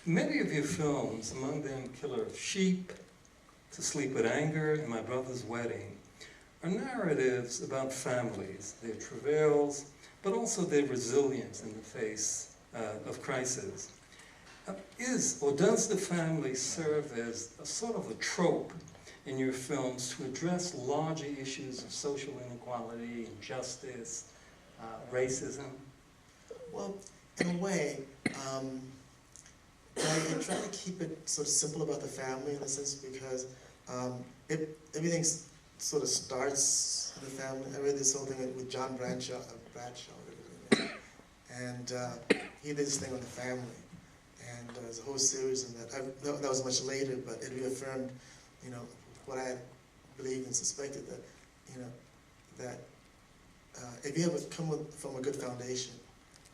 Many of your films, among them Killer of Sheep, To Sleep with Anger, and My Brother's Wedding, are narratives about families, their travails, but also their resilience in the face of crisis. Is or does the family serve as a sort of a trope in your films to address larger issues of social inequality, injustice, racism? Well, in a way, I try to keep it sort of simple about the family in a sense because everything sort of starts in the family. I read this whole thing with John Bradshaw, and he did this thing on the family. And there's a whole series in that. That was much later, but it reaffirmed, you know, what I had believed and suspected that, you know, that if you ever come from a good foundation,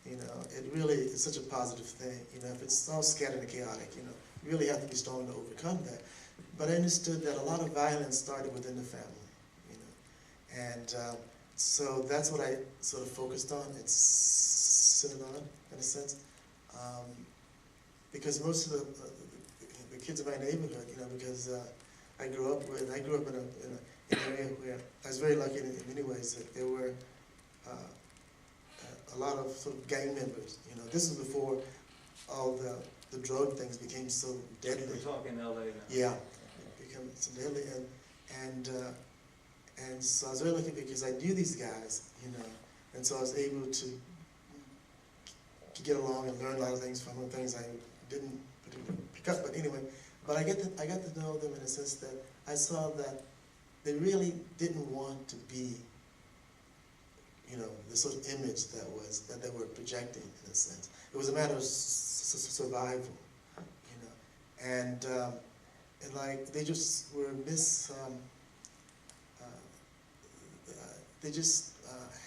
you know, it really is such a positive thing. You know, if it's all scattered and chaotic, you know, you really have to be strong to overcome that. But I understood that a lot of violence started within the family, you know, and so that's what I sort of focused on and centered on, in a sense. Because most of the kids in my neighborhood, you know, because I grew up in an area where I was very lucky in many ways that there were a lot of sort of gang members. You know, this is before all the drug things became so deadly. We're talking LA now. Yeah, it became so deadly, and so I was very lucky because I knew these guys, you know, and so I was able to get along and learn a lot of things from them, things I didn't pick up, but anyway, but I got to know them in a sense that I saw that they really didn't want to be, you know, the sort of image that they were projecting in a sense. It was a matter of survival, you know, and like they just were they just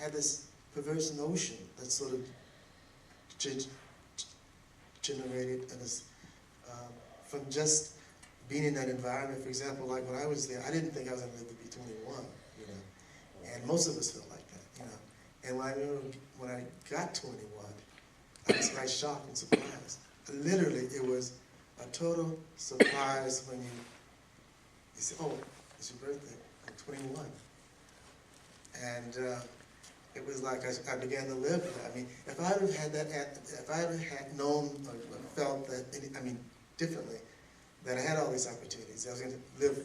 had this perverse notion that sort of generated from just being in that environment. For example, like when I was there, I didn't think I was going to live to be 21, you know, and most of us felt like that, you know. And when I got 21, I was quite shocked and surprised. Literally, it was a total surprise when you say, "Oh, it's your birthday. I'm 21," and it was like I began to live it. I mean, if I would have had known or felt that, I mean, differently, that I had all these opportunities, I was going to live,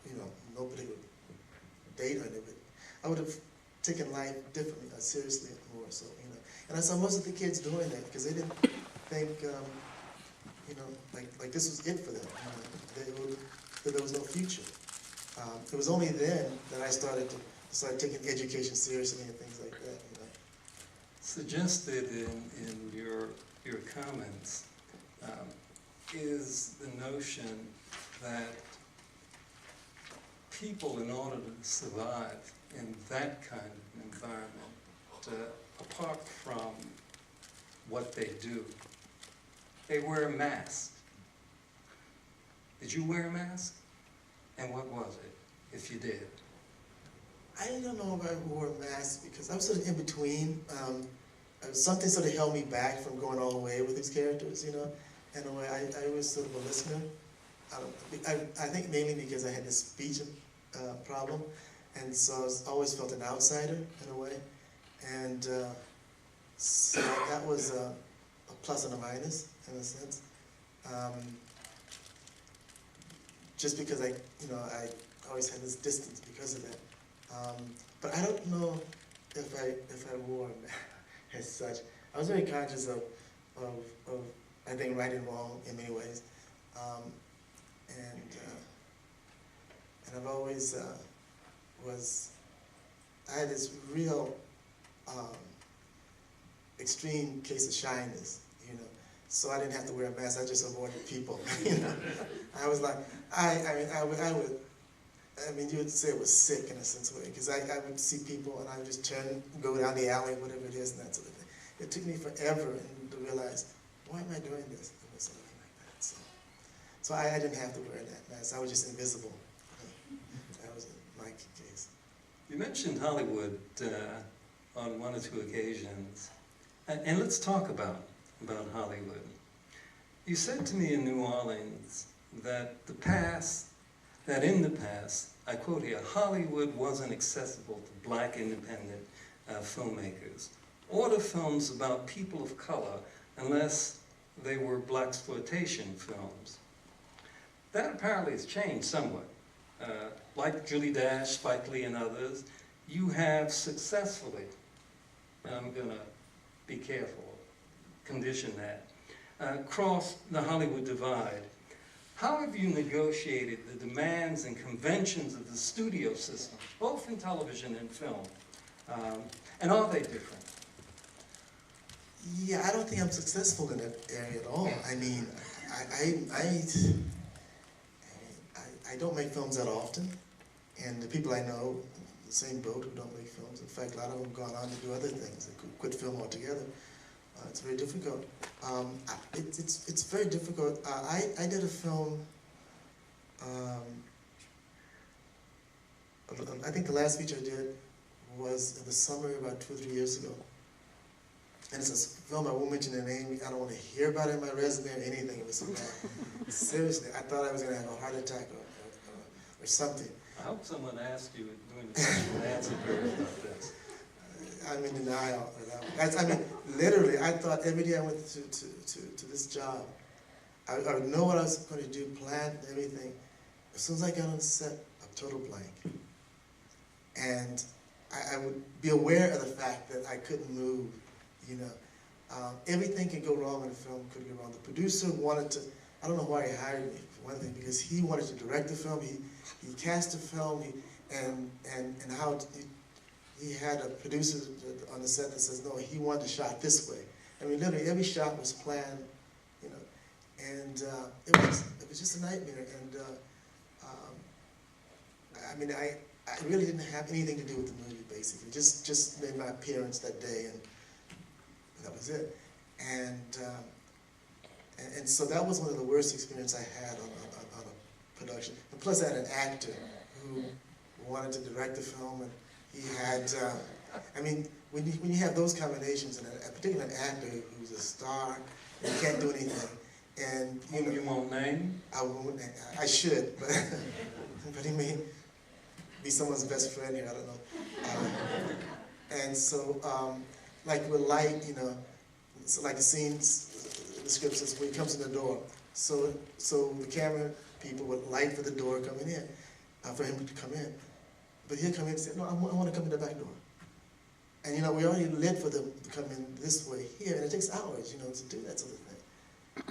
you know, no particular date on it, but I would have taken life differently, seriously more so, you know. And I saw most of the kids doing that because they didn't think, you know, like this was it for them. You know, that there was no future. It was only then that I started taking education seriously and things like that, you know. Suggested in your comments is the notion that people, in order to survive in that kind of environment, apart from what they do, they wear a mask. Did you wear a mask? And what was it, if you did? I don't know if I wore a mask because I was sort of in between. Something sort of held me back from going all the way with these characters, you know. In a way, I was sort of a listener. I think mainly because I had this speech problem, and so I always felt an outsider in a way. And so that was a plus and a minus in a sense. Just because I always had this distance because of that. But I don't know if I wore a mask as such. I was very conscious of I think right and wrong in many ways, and I've always I had this real extreme case of shyness, you know. So I didn't have to wear a mask. I just avoided people, you know. I was like I mean, you would say it was sick in a sense of way, because I would see people and I would just turn, go down the alley, whatever it is, and that sort of thing. It took me forever to realize, why am I doing this? And something like that. So I didn't have to wear that mask. I was just invisible. That was my case. You mentioned Hollywood on one or two occasions, and let's talk about Hollywood. You said to me in New Orleans that in the past, I quote here, Hollywood wasn't accessible to black independent filmmakers, or to films about people of color unless they were blaxploitation films. That apparently has changed somewhat. Like Julie Dash, Spike Lee, and others, you have successfully, I'm going to be careful, condition that, crossed the Hollywood divide. How have you negotiated the demands and conventions of the studio system, both in television and film? And are they different? Yeah, I don't think I'm successful in that area at all. I mean, I don't make films that often, and the people I know, the same boat, who don't make films. In fact, a lot of them have gone on to do other things. They quit film altogether. It's very difficult. It's very difficult. I did a film. I think the last feature I did was in the summer about 2 or 3 years ago. And it's a film, I won't mention the name, I don't want to hear about it in my resume or anything. It was so bad. Seriously, I thought I was going to have a heart attack or something. I hope someone asked you during the question and answer period about this. I'm in denial. I mean, literally, I thought every day I went to this job, I would know what I was going to do, plan everything. As soon as I got on set, a total blank. And I would be aware of the fact that I couldn't move, you know. Everything could go wrong in a film, could go wrong. The producer wanted to, I don't know why he hired me, for one thing, because he wanted to direct the film, he cast the film, and how he had a producer on the set that says, no, he wanted the shot this way. I mean, literally, every shot was planned, you know, and it was just a nightmare. And I mean, I really didn't have anything to do with the movie, basically. Just made my appearance that day, and that was it. And so that was one of the worst experiences I had on a production. And plus, I had an actor who wanted to direct the film, and he had, I mean, when you have those combinations, and particularly an actor who's a star, and you can't do anything, and you won't name? I won't. I should, but but he may be someone's best friend here. I don't know. And so, like with light, you know, so like the scenes, the script says when he comes in the door. So the camera people would light for the door coming in, for him to come in. But he'll come in and say, no, I want to come in the back door. And you know, we already lit for them to come in this way here, and it takes hours, you know, to do that sort of thing.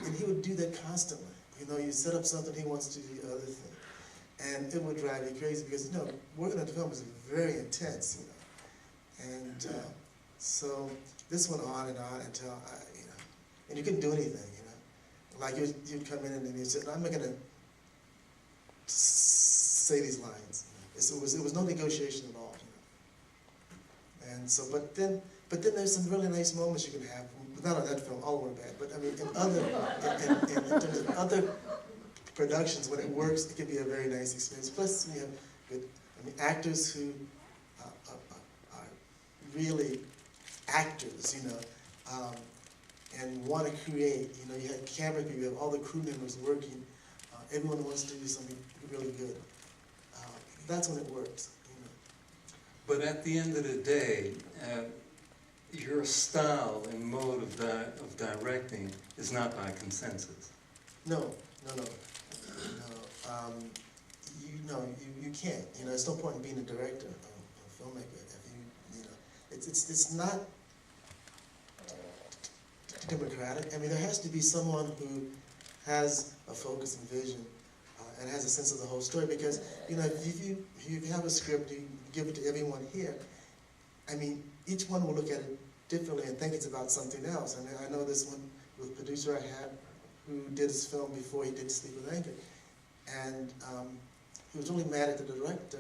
And he would do that constantly. You know, you set up something, he wants to do the other thing. And it would drive you crazy because, you know, working on the film is very intense, you know. And so this went on until, you know, and you couldn't do anything, you know. Like you'd come in and you'd say, no, I'm not going to say these lines. It was no negotiation at all, you know. And so, but then there's some really nice moments you can have. Not on that film, all were bad, but I mean, in terms of other productions, when it works, it can be a very nice experience. Plus, we have good, I mean, actors who are really actors, you know, and want to create. You know, you have camera people, you have all the crew members working. Everyone wants to do something really good. That's when it works. You know. But at the end of the day, your style and mode of directing is not by consensus. No. You can't. You know, it's no point in being a director or a filmmaker if you know, it's not democratic. I mean, there has to be someone who has a focus and vision and has a sense of the whole story. Because you know, if you have a script, you give it to everyone here. I mean, each one will look at it differently and think it's about something else. I mean, I know this one with a producer I had who did his film before he did Sleep with Anger, and he was really mad at the director,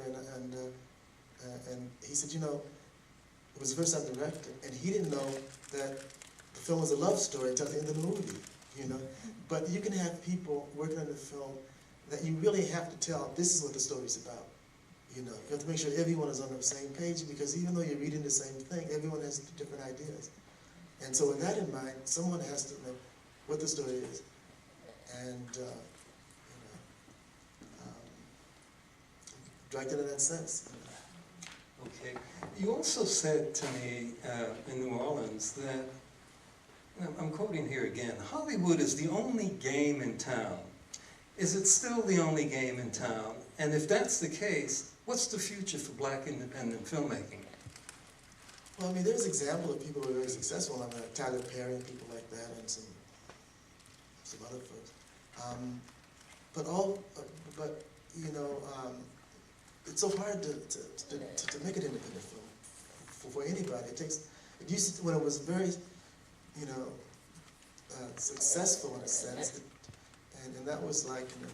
and he said, you know, it was the first time directed, and he didn't know that the film was a love story until the end of the movie, you know. But you can have people working on the film that you really have to tell, this is what the story's about. You know, you have to make sure everyone is on the same page, because even though you're reading the same thing, everyone has different ideas. And so with that in mind, someone has to know what the story is, and directed in that sense. Okay. You also said to me in New Orleans that, I'm quoting here again, Hollywood is the only game in town. Is it still the only game in town? And if that's the case, what's the future for black independent filmmaking? Well, I mean, there's examples of people who are very successful. I mean, like Tyler Perry and people like that, and some other folks. But you know, it's so hard to make an independent film for anybody. It used to, when it was very, you know, successful in a sense, and that was like in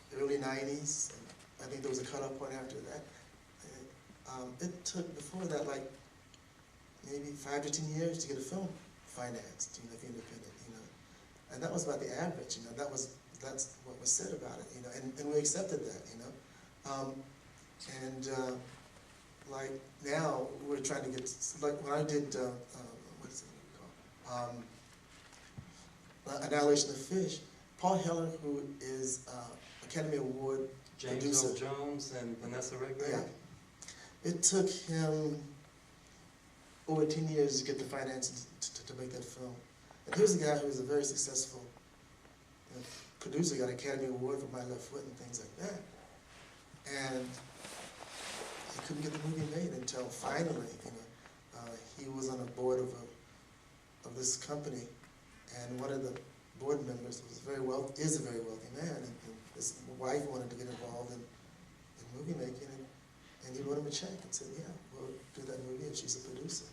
the early '90s. And I think there was a cutoff point after that. It took before that like maybe 5 to 10 years to get a film financed, you know, if you're independent, you know, and that was about the average, you know. That's what was said about it, you know, and we accepted that, you know, like now we're trying to get, like when I did what is it called, Annihilation of Fish, Paul Heller, who is Academy Award James producer, Earl Jones and Vanessa Redgrave? yeah. It took him over 10 years to get the financing to make that film. And here's a guy who was a very successful producer, got an Academy Award for My Left Foot and things like that. And he couldn't get the movie made until finally, you know, he was on a board of this company, and one of the board members is a very wealthy man, and his wife wanted to get involved in movie making. And he wrote him a check and said, yeah, we'll do that movie, and she's a producer.